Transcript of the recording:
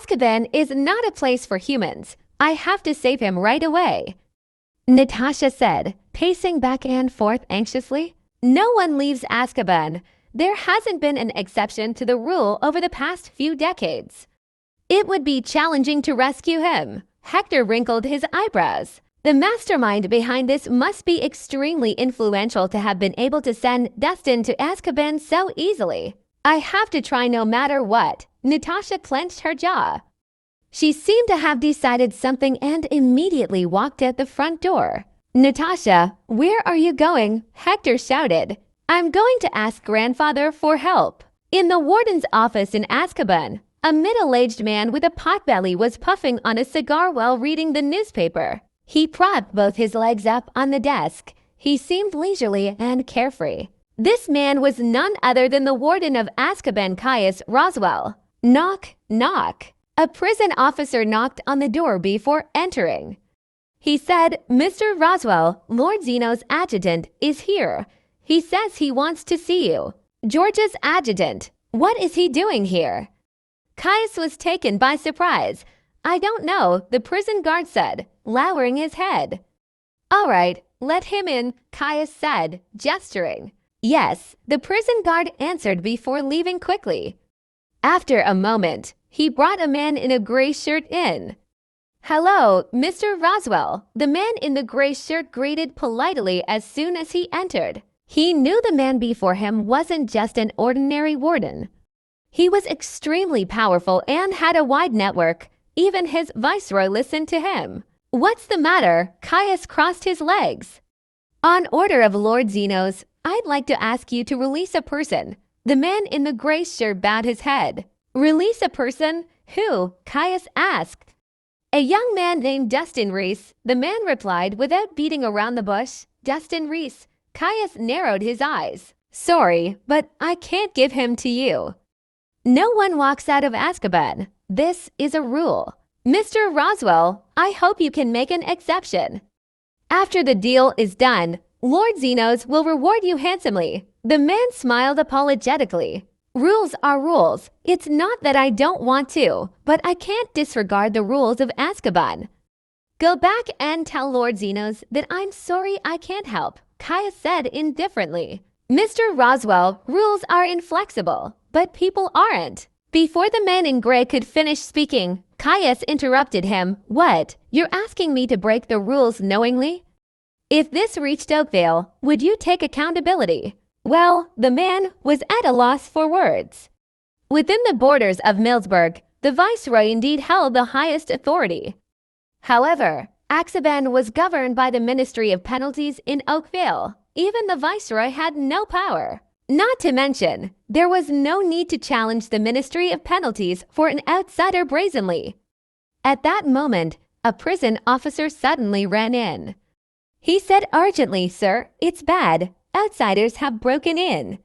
Azkaban is not a place for humans. I have to save him right away, Natasha said, pacing back and forth anxiously. No one leaves Azkaban. There hasn't been an exception to the rule over the past few decades. It would be challenging to rescue him. Hector wrinkled his eyebrows. The mastermind behind this must be extremely influential to have been able to send Dustin to Azkaban so easily. I have to try no matter what. Natasha clenched her jaw. She seemed to have decided something and immediately walked out the front door. Natasha, where are you going? Hector shouted. I'm going to ask grandfather for help. In the warden's office in Azkaban, a middle-aged man with a potbelly was puffing on a cigar while reading the newspaper. He propped both his legs up on the desk. He seemed leisurely and carefree. This man was none other than the warden of Azkaban, Caius Roswell. Knock, knock. A prison officer knocked on the door before entering. He said, Mr. Roswell, Lord Zeno's adjutant, is here. He says he wants to see you. George's adjutant. What is he doing here? Caius was taken by surprise. I don't know, the prison guard said, lowering his head. All right, let him in, Caius said, gesturing. Yes, the prison guard answered before leaving quickly. After a moment, he brought a man in a gray shirt in. Hello, Mr. Roswell. The man in the gray shirt greeted politely as soon as he entered. He knew the man before him wasn't just an ordinary warden. He was extremely powerful and had a wide network. Even his viceroy listened to him. What's the matter? Caius crossed his legs. On order of Lord Zeno's, I'd like to ask you to release a person. The man in the gray shirt bowed his head. Release a person? Who? Caius asked. A young man named Dustin Rhys, the man replied without beating around the bush. Dustin Rhys. Caius narrowed his eyes. Sorry, but I can't give him to you. No one walks out of Azkaban. This is a rule. Mr. Roswell, I hope you can make an exception. After the deal is done, Lord Zeno's will reward you handsomely. The man smiled apologetically. Rules are rules. It's not that I don't want to, but I can't disregard the rules of Azkaban. Go back and tell Lord Zeno's that I'm sorry I can't help, Caius said indifferently. Mr. Roswell, rules are inflexible, but people aren't. Before the man in gray could finish speaking, Caius interrupted him. What? You're asking me to break the rules knowingly? If this reached Oakvale, would you take accountability? Well, the man was at a loss for words. Within the borders of Millsburg, the viceroy indeed held the highest authority. However, Azkaban was governed by the Ministry of Penalties in Oakvale. Even the viceroy had no power. Not to mention, there was no need to challenge the Ministry of Penalties for an outsider brazenly. At that moment, a prison officer suddenly ran in. He said urgently, Sir, it's bad. Outsiders have broken in.